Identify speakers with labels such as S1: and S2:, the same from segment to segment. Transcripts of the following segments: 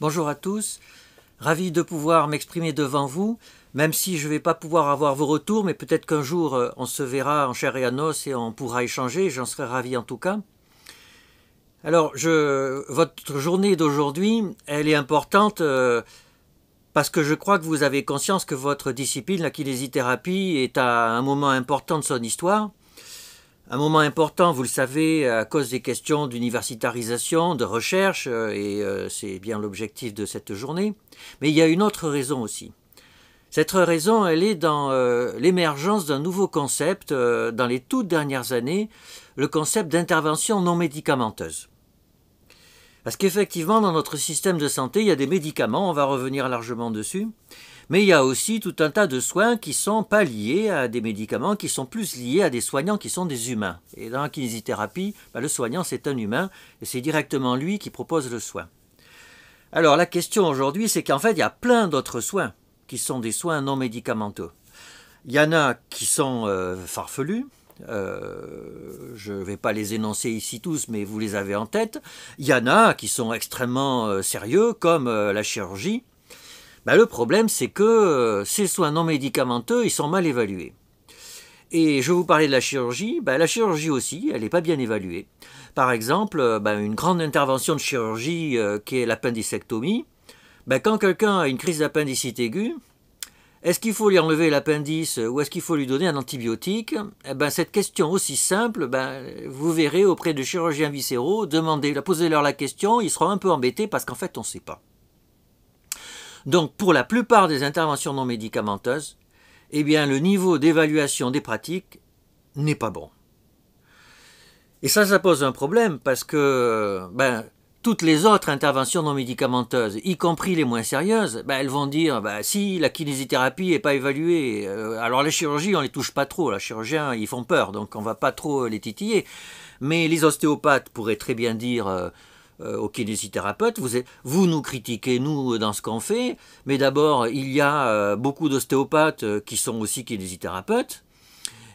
S1: Bonjour à tous, ravi de pouvoir m'exprimer devant vous, même si je ne vais pas pouvoir avoir vos retours, mais peut-être qu'un jour on se verra en chair et en os et on pourra échanger, j'en serai ravi en tout cas. Alors, votre journée d'aujourd'hui, elle est importante parce que je crois que vous avez conscience que votre discipline, la kinésithérapie, est à un moment important de son histoire. Un moment important, vous le savez, à cause des questions d'universitarisation, de recherche, et c'est bien l'objectif de cette journée. Mais il y a une autre raison aussi. Cette raison, elle est dans l'émergence d'un nouveau concept dans les toutes dernières années, le concept d'intervention non médicamenteuse. Parce qu'effectivement, dans notre système de santé, il y a des médicaments, on va revenir largement dessus, mais il y a aussi tout un tas de soins qui ne sont pas liés à des médicaments, qui sont plus liés à des soignants qui sont des humains. Et dans la kinésithérapie, le soignant, c'est un humain, et c'est directement lui qui propose le soin. Alors la question aujourd'hui, c'est qu'en fait, il y a plein d'autres soins qui sont des soins non médicamenteux. Il y en a qui sont farfelus, je ne vais pas les énoncer ici tous, mais vous les avez en tête. Il y en a qui sont extrêmement sérieux, comme la chirurgie. Le problème, c'est que ces soins non médicamenteux, ils sont mal évalués. Et je vais vous parler de la chirurgie. La chirurgie aussi, elle n'est pas bien évaluée. Par exemple, une grande intervention de chirurgie qui est l'appendicectomie. Quand quelqu'un a une crise d'appendicite aiguë, est-ce qu'il faut lui enlever l'appendice ou est-ce qu'il faut lui donner un antibiotique? Cette question aussi simple, vous verrez auprès de chirurgiens viscéraux, posez-leur la question, ils seront un peu embêtés parce qu'en fait on ne sait pas. Donc pour la plupart des interventions non médicamenteuses, le niveau d'évaluation des pratiques n'est pas bon. Et ça pose un problème parce que toutes les autres interventions non médicamenteuses, y compris les moins sérieuses, elles vont dire si la kinésithérapie n'est pas évaluée, alors la chirurgie on ne les touche pas trop, les chirurgiens ils font peur, donc on ne va pas trop les titiller. Mais les ostéopathes pourraient très bien dire aux kinésithérapeutes, vous nous critiquez nous dans ce qu'on fait, mais d'abord il y a beaucoup d'ostéopathes qui sont aussi kinésithérapeutes.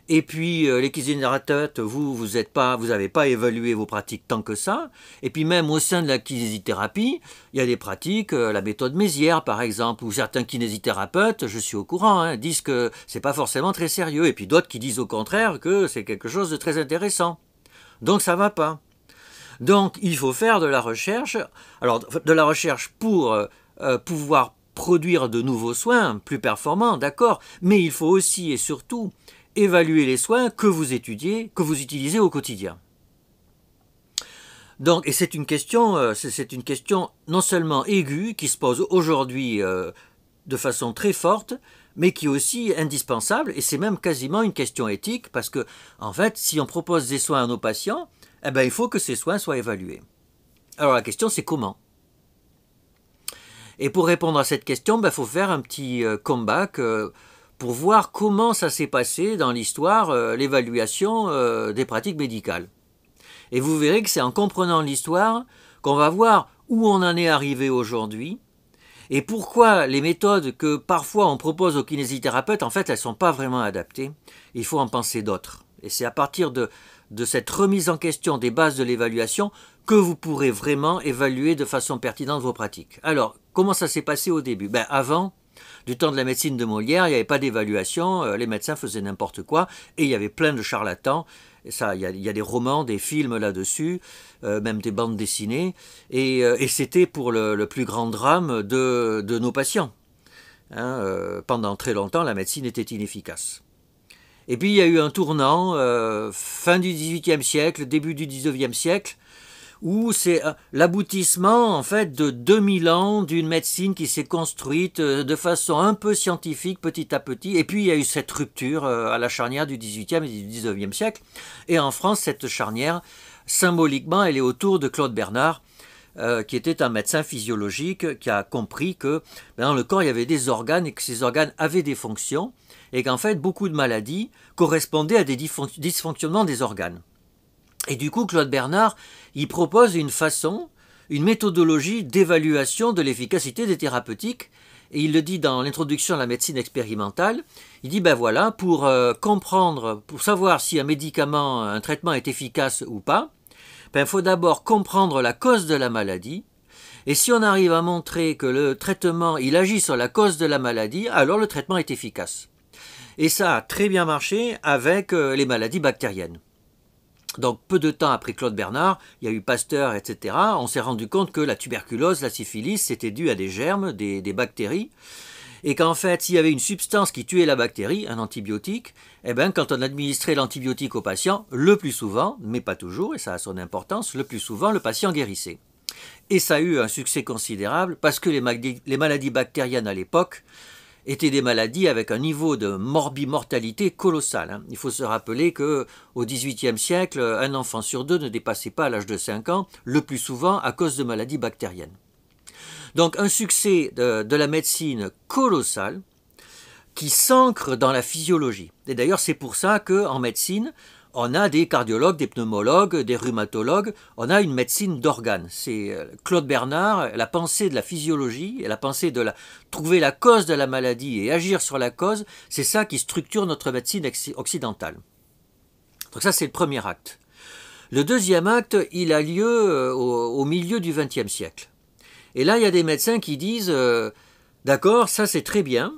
S1: Et puis les kinésithérapeutes, vous n'avez pas évalué vos pratiques tant que ça. Et puis même au sein de la kinésithérapie, il y a des pratiques, la méthode Mézières par exemple, où certains kinésithérapeutes, je suis au courant, disent que c'est pas forcément très sérieux. Et puis d'autres qui disent au contraire que c'est quelque chose de très intéressant. Donc ça va pas. Donc il faut faire de la recherche. Alors de la recherche pour pouvoir produire de nouveaux soins plus performants, d'accord. Mais il faut aussi et surtout évaluer les soins que vous étudiez, que vous utilisez au quotidien. Donc, et c'est une question non seulement aiguë, qui se pose aujourd'hui de façon très forte, mais qui est aussi indispensable, et c'est même quasiment une question éthique, parce que, en fait, si on propose des soins à nos patients, il faut que ces soins soient évalués. Alors la question, c'est comment? Et pour répondre à cette question, faut faire un petit comeback pour voir comment ça s'est passé dans l'histoire, l'évaluation des pratiques médicales. Et vous verrez que c'est en comprenant l'histoire qu'on va voir où on en est arrivé aujourd'hui et pourquoi les méthodes que parfois on propose aux kinésithérapeutes, en fait, elles ne sont pas vraiment adaptées. Il faut en penser d'autres. Et c'est à partir de cette remise en question des bases de l'évaluation que vous pourrez vraiment évaluer de façon pertinente vos pratiques. Alors, comment ça s'est passé au début? Avant, du temps de la médecine de Molière, il n'y avait pas d'évaluation, les médecins faisaient n'importe quoi, et il y avait plein de charlatans. Ça, il y a des romans, des films là-dessus, même des bandes dessinées, et c'était pour le plus grand drame de nos patients. Pendant très longtemps, la médecine était inefficace. Et puis il y a eu un tournant, fin du XVIIIe siècle, début du XIXe siècle, où c'est l'aboutissement en fait de 2000 ans d'une médecine qui s'est construite de façon un peu scientifique petit à petit. Et puis il y a eu cette rupture à la charnière du XVIIIe et du XIXe siècle. Et en France, cette charnière, symboliquement, elle est autour de Claude Bernard, qui était un médecin physiologique qui a compris que dans le corps il y avait des organes et que ces organes avaient des fonctions et qu'en fait beaucoup de maladies correspondaient à des dysfonctionnements des organes. Et du coup, Claude Bernard, il propose une méthodologie d'évaluation de l'efficacité des thérapeutiques. Et il le dit dans l'introduction à la médecine expérimentale. Il dit, pour comprendre, pour savoir si un médicament, un traitement est efficace ou pas, il faut d'abord comprendre la cause de la maladie. Et si on arrive à montrer que le traitement, il agit sur la cause de la maladie, alors le traitement est efficace. Et ça a très bien marché avec les maladies bactériennes. Donc peu de temps après Claude Bernard, il y a eu Pasteur, etc. On s'est rendu compte que la tuberculose, la syphilis, c'était dû à des germes, des bactéries. Et qu'en fait, s'il y avait une substance qui tuait la bactérie, un antibiotique, eh bien, quand on administrait l'antibiotique au patient, le plus souvent, mais pas toujours, et ça a son importance, le plus souvent, le patient guérissait. Et ça a eu un succès considérable parce que les maladies bactériennes à l'époque étaient des maladies avec un niveau de morbimortalité colossal. Il faut se rappeler qu'au XVIIIe siècle, un enfant sur deux ne dépassait pas l'âge de 5 ans, le plus souvent à cause de maladies bactériennes. Donc un succès de la médecine colossal qui s'ancre dans la physiologie. Et d'ailleurs, c'est pour ça qu'en médecine, on a des cardiologues, des pneumologues, des rhumatologues, on a une médecine d'organes. C'est Claude Bernard, la pensée de la physiologie, et la pensée de trouver la cause de la maladie et agir sur la cause, c'est ça qui structure notre médecine occidentale. Donc ça, c'est le premier acte. Le deuxième acte, il a lieu au milieu du XXe siècle. Et là, il y a des médecins qui disent d'accord, ça c'est très bien,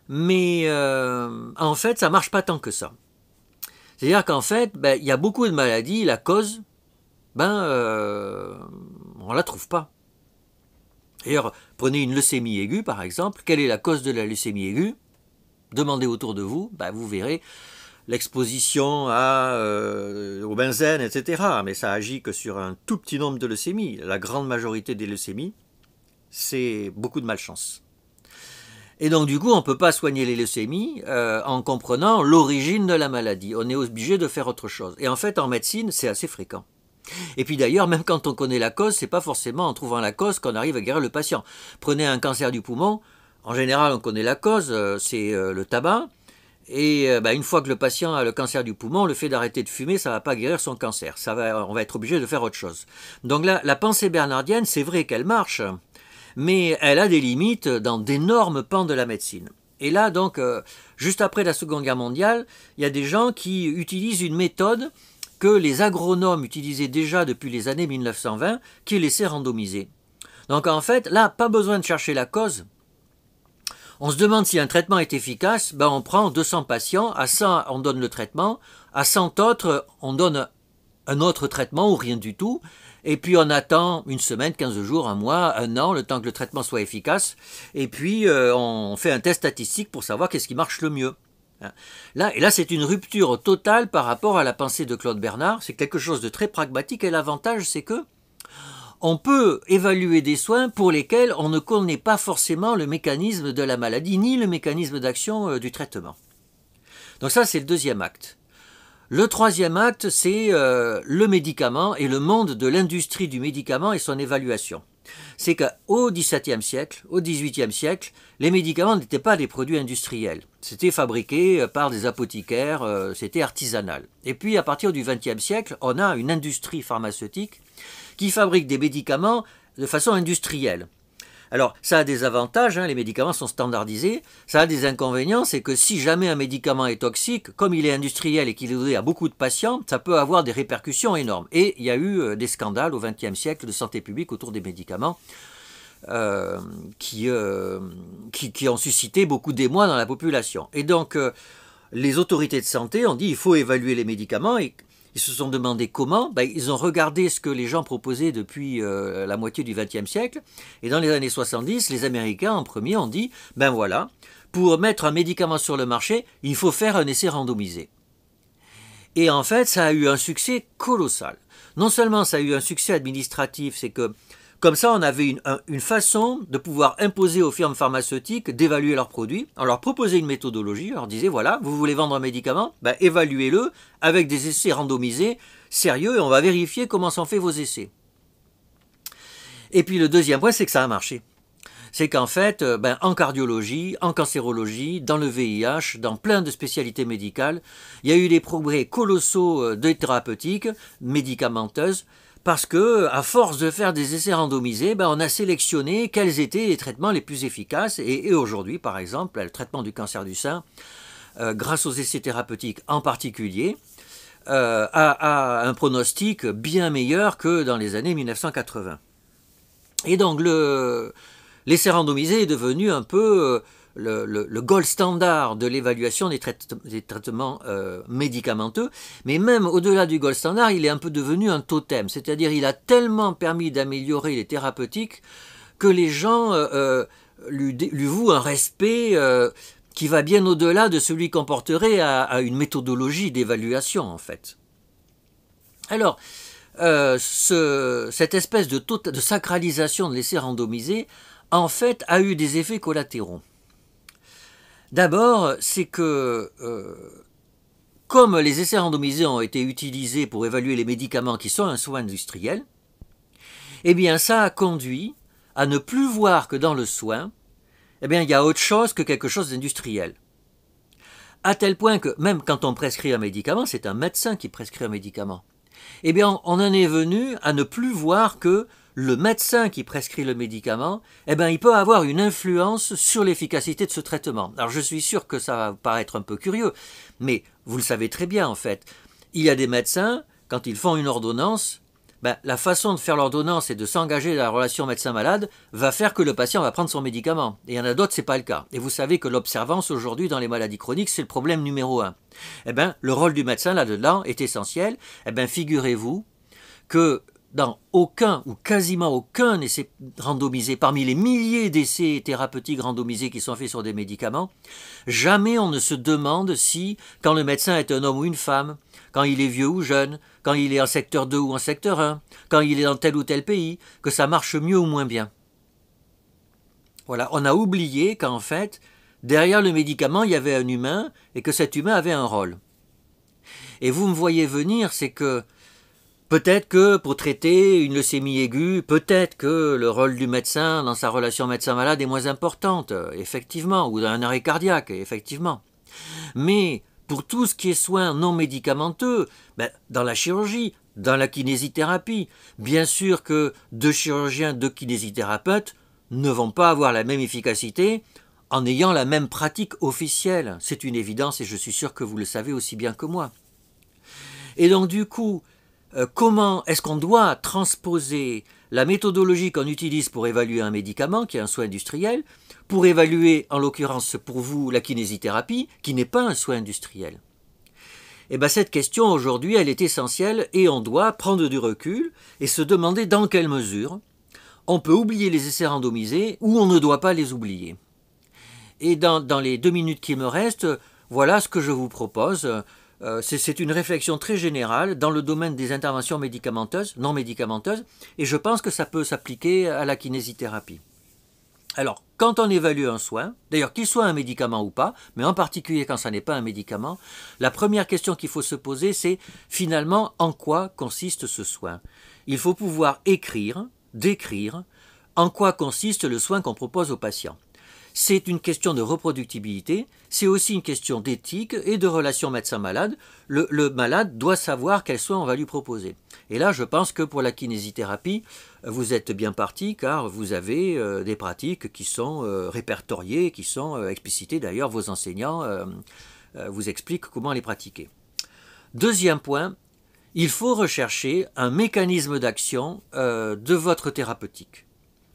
S1: mais en fait, ça ne marche pas tant que ça. C'est-à-dire qu'en fait, il y a beaucoup de maladies, la cause, on ne la trouve pas. D'ailleurs, prenez une leucémie aiguë, par exemple. Quelle est la cause de la leucémie aiguë? Demandez autour de vous, vous verrez l'exposition au benzène, etc. Mais ça agit que sur un tout petit nombre de leucémies. La grande majorité des leucémies, c'est beaucoup de malchance. Et donc du coup, on ne peut pas soigner les leucémies en comprenant l'origine de la maladie. On est obligé de faire autre chose. Et en fait, en médecine, c'est assez fréquent. Et puis d'ailleurs, même quand on connaît la cause, c'est pas forcément en trouvant la cause qu'on arrive à guérir le patient. Prenez un cancer du poumon, en général, on connaît la cause, c'est le tabac. Et une fois que le patient a le cancer du poumon, le fait d'arrêter de fumer, ça ne va pas guérir son cancer. On va être obligé de faire autre chose. Donc là, la pensée bernardienne, c'est vrai qu'elle marche, mais elle a des limites dans d'énormes pans de la médecine. Et là, donc, juste après la Seconde Guerre mondiale, il y a des gens qui utilisent une méthode que les agronomes utilisaient déjà depuis les années 1920, qui est l'essai randomisé. Donc en fait, là, pas besoin de chercher la cause. On se demande si un traitement est efficace, on prend 200 patients, à 100 on donne le traitement, à 100 autres on donne un autre traitement ou rien du tout, et puis on attend une semaine, 15 jours, un mois, un an, le temps que le traitement soit efficace, et puis on fait un test statistique pour savoir qu'est-ce qui marche le mieux. Là, c'est une rupture totale par rapport à la pensée de Claude Bernard, c'est quelque chose de très pragmatique, et l'avantage c'est que on peut évaluer des soins pour lesquels on ne connaît pas forcément le mécanisme de la maladie, ni le mécanisme d'action du traitement. Donc ça, c'est le deuxième acte. Le troisième acte, c'est le médicament et le monde de l'industrie du médicament et son évaluation. C'est qu'au XVIIe siècle, au XVIIIe siècle, les médicaments n'étaient pas des produits industriels. C'était fabriqué par des apothicaires, c'était artisanal. Et puis à partir du XXe siècle, on a une industrie pharmaceutique qui fabrique des médicaments de façon industrielle. Alors, ça a des avantages, les médicaments sont standardisés. Ça a des inconvénients, c'est que si jamais un médicament est toxique, comme il est industriel et qu'il est donné à beaucoup de patients, ça peut avoir des répercussions énormes. Et il y a eu des scandales au XXe siècle de santé publique autour des médicaments qui ont suscité beaucoup d'émoi dans la population. Et donc, les autorités de santé ont dit il faut évaluer les médicaments et ils se sont demandé comment. Ils ont regardé ce que les gens proposaient depuis la moitié du XXe siècle. Et dans les années 70, les Américains en premier ont dit voilà, pour mettre un médicament sur le marché, il faut faire un essai randomisé. Et en fait, ça a eu un succès colossal. Non seulement ça a eu un succès administratif, c'est que comme ça, on avait une façon de pouvoir imposer aux firmes pharmaceutiques d'évaluer leurs produits. On leur proposait une méthodologie, on leur disait, voilà, vous voulez vendre un médicament, évaluez-le avec des essais randomisés, sérieux, et on va vérifier comment sont faits vos essais. Et puis le deuxième point, c'est que ça a marché. C'est qu'en fait, en cardiologie, en cancérologie, dans le VIH, dans plein de spécialités médicales, il y a eu des progrès colossaux de thérapeutiques, médicamenteuses, parce que, à force de faire des essais randomisés, on a sélectionné quels étaient les traitements les plus efficaces. Et aujourd'hui, par exemple, le traitement du cancer du sein, grâce aux essais thérapeutiques en particulier, a un pronostic bien meilleur que dans les années 1980. Et donc l'essai randomisé est devenu un peu le gold standard de l'évaluation des traitements médicamenteux, mais même au-delà du gold standard, il est un peu devenu un totem, c'est-à-dire il a tellement permis d'améliorer les thérapeutiques que les gens lui vouent un respect qui va bien au-delà de celui qu'on porterait à une méthodologie d'évaluation en fait. Alors, cette espèce de sacralisation de l'essai randomisé, en fait, a eu des effets collatéraux. D'abord, c'est que, comme les essais randomisés ont été utilisés pour évaluer les médicaments qui sont un soin industriel, eh bien, ça a conduit à ne plus voir que dans le soin, eh bien, il y a autre chose que quelque chose d'industriel. À tel point que, même quand on prescrit un médicament, c'est un médecin qui prescrit un médicament. Eh bien, on en est venu à ne plus voir que le médecin qui prescrit le médicament, eh bien, il peut avoir une influence sur l'efficacité de ce traitement. Alors, je suis sûr que ça va paraître un peu curieux, mais vous le savez très bien, en fait. Il y a des médecins, quand ils font une ordonnance, la façon de faire l'ordonnance et de s'engager dans la relation médecin-malade va faire que le patient va prendre son médicament. Et il y en a d'autres, ce n'est pas le cas. Et vous savez que l'observance aujourd'hui dans les maladies chroniques, c'est le problème numéro 1. Eh bien, le rôle du médecin là-dedans est essentiel. Eh bien, figurez-vous que dans aucun ou quasiment aucun essai randomisé, parmi les milliers d'essais thérapeutiques randomisés qui sont faits sur des médicaments, jamais on ne se demande si, quand le médecin est un homme ou une femme, quand il est vieux ou jeune, quand il est en secteur 2 ou en secteur 1, quand il est dans tel ou tel pays, que ça marche mieux ou moins bien. Voilà, on a oublié qu'en fait, derrière le médicament, il y avait un humain et que cet humain avait un rôle. Et vous me voyez venir, c'est que peut-être que pour traiter une leucémie aiguë, peut-être que le rôle du médecin dans sa relation médecin-malade est moins importante, effectivement, ou dans un arrêt cardiaque, effectivement. Mais pour tout ce qui est soins non médicamenteux, dans la chirurgie, dans la kinésithérapie, bien sûr que deux chirurgiens, deux kinésithérapeutes ne vont pas avoir la même efficacité en ayant la même pratique officielle. C'est une évidence et je suis sûr que vous le savez aussi bien que moi. Et donc du coup, comment est-ce qu'on doit transposer la méthodologie qu'on utilise pour évaluer un médicament, qui est un soin industriel, pour évaluer, en l'occurrence pour vous, la kinésithérapie, qui n'est pas un soin industriel? Eh bien, cette question, aujourd'hui, elle est essentielle et on doit prendre du recul et se demander dans quelle mesure on peut oublier les essais randomisés ou on ne doit pas les oublier. Et dans les 2 minutes qui me restent, voilà ce que je vous propose. C'est une réflexion très générale dans le domaine des interventions médicamenteuses, non médicamenteuses, et je pense que ça peut s'appliquer à la kinésithérapie. Alors, quand on évalue un soin, d'ailleurs qu'il soit un médicament ou pas, mais en particulier quand ça n'est pas un médicament, la première question qu'il faut se poser, c'est finalement en quoi consiste ce soin. Il faut pouvoir décrire en quoi consiste le soin qu'on propose aux patients. C'est une question de reproductibilité, c'est aussi une question d'éthique et de relation médecin-malade. Le malade doit savoir quel soin on va lui proposer. Et là, je pense que pour la kinésithérapie, vous êtes bien parti car vous avez des pratiques qui sont répertoriées, qui sont explicitées. D'ailleurs, vos enseignants vous expliquent comment les pratiquer. Deuxième point, il faut rechercher un mécanisme d'action de votre thérapeutique.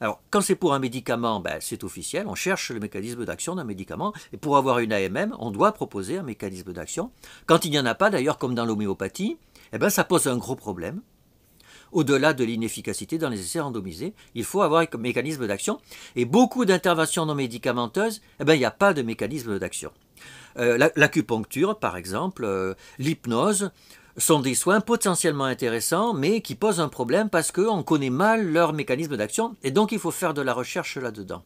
S1: Alors, quand c'est pour un médicament, c'est officiel, on cherche le mécanisme d'action d'un médicament, et pour avoir une AMM, on doit proposer un mécanisme d'action. Quand il n'y en a pas, d'ailleurs, comme dans l'homéopathie, ça pose un gros problème. Au-delà de l'inefficacité dans les essais randomisés, il faut avoir un mécanisme d'action, et beaucoup d'interventions non médicamenteuses, il n'y a pas de mécanisme d'action. L'acupuncture, par exemple, l'hypnose, sont des soins potentiellement intéressants, mais qui posent un problème parce qu'on connaît mal leur mécanisme d'action, et donc il faut faire de la recherche là-dedans.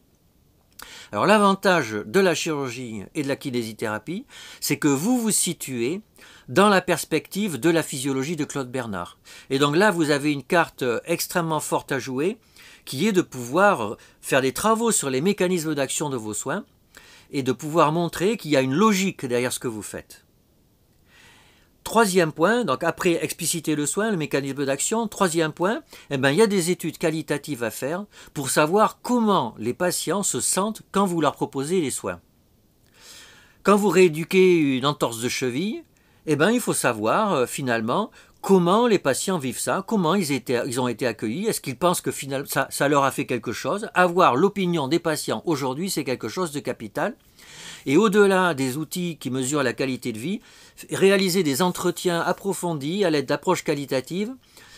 S1: Alors l'avantage de la chirurgie et de la kinésithérapie, c'est que vous vous situez dans la perspective de la physiologie de Claude Bernard. Et donc là, vous avez une carte extrêmement forte à jouer, qui est de pouvoir faire des travaux sur les mécanismes d'action de vos soins, et de pouvoir montrer qu'il y a une logique derrière ce que vous faites. Troisième point, donc après expliciter le soin, le mécanisme d'action, troisième point, il y a des études qualitatives à faire pour savoir comment les patients se sentent quand vous leur proposez les soins. Quand vous rééduquez une entorse de cheville, il faut savoir finalement comment les patients vivent ça, comment ils ont été accueillis, est-ce qu'ils pensent que finalement ça leur a fait quelque chose. Avoir l'opinion des patients aujourd'hui, c'est quelque chose de capital. Et au-delà des outils qui mesurent la qualité de vie, réaliser des entretiens approfondis à l'aide d'approches qualitatives,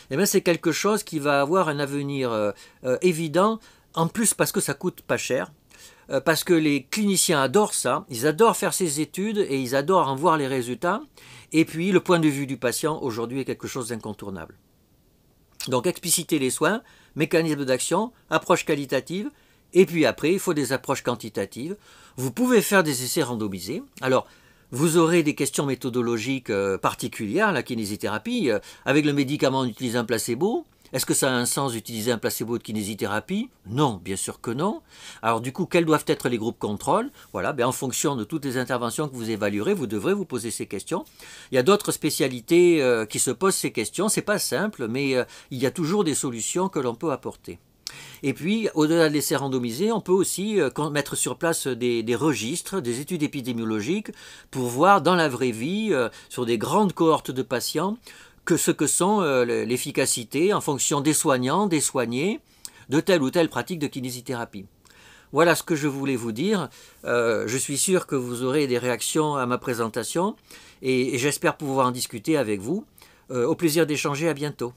S1: eh bien, c'est quelque chose qui va avoir un avenir évident, en plus parce que ça coûte pas cher, parce que les cliniciens adorent ça, ils adorent faire ces études et ils adorent en voir les résultats. Et puis le point de vue du patient aujourd'hui est quelque chose d'incontournable. Donc expliciter les soins, mécanisme d'action, approche qualitative, et puis après il faut des approches quantitatives. Vous pouvez faire des essais randomisés. Alors vous aurez des questions méthodologiques particulières, la kinésithérapie, avec le médicament on utilise un placebo. Est-ce que ça a un sens d'utiliser un placebo de kinésithérapie? Non, bien sûr que non. Alors du coup, quels doivent être les groupes contrôle? Voilà, en fonction de toutes les interventions que vous évaluerez, vous devrez vous poser ces questions. Il y a d'autres spécialités qui se posent ces questions. C'est pas simple, mais il y a toujours des solutions que l'on peut apporter. Et puis, au-delà de l'essai randomisé, on peut aussi mettre sur place des registres, des études épidémiologiques pour voir dans la vraie vie, sur des grandes cohortes de patients, ce que sont l'efficacité en fonction des soignants, des soignés, de telle ou telle pratique de kinésithérapie. Voilà ce que je voulais vous dire. Je suis sûr que vous aurez des réactions à ma présentation et j'espère pouvoir en discuter avec vous. Au plaisir d'échanger, à bientôt.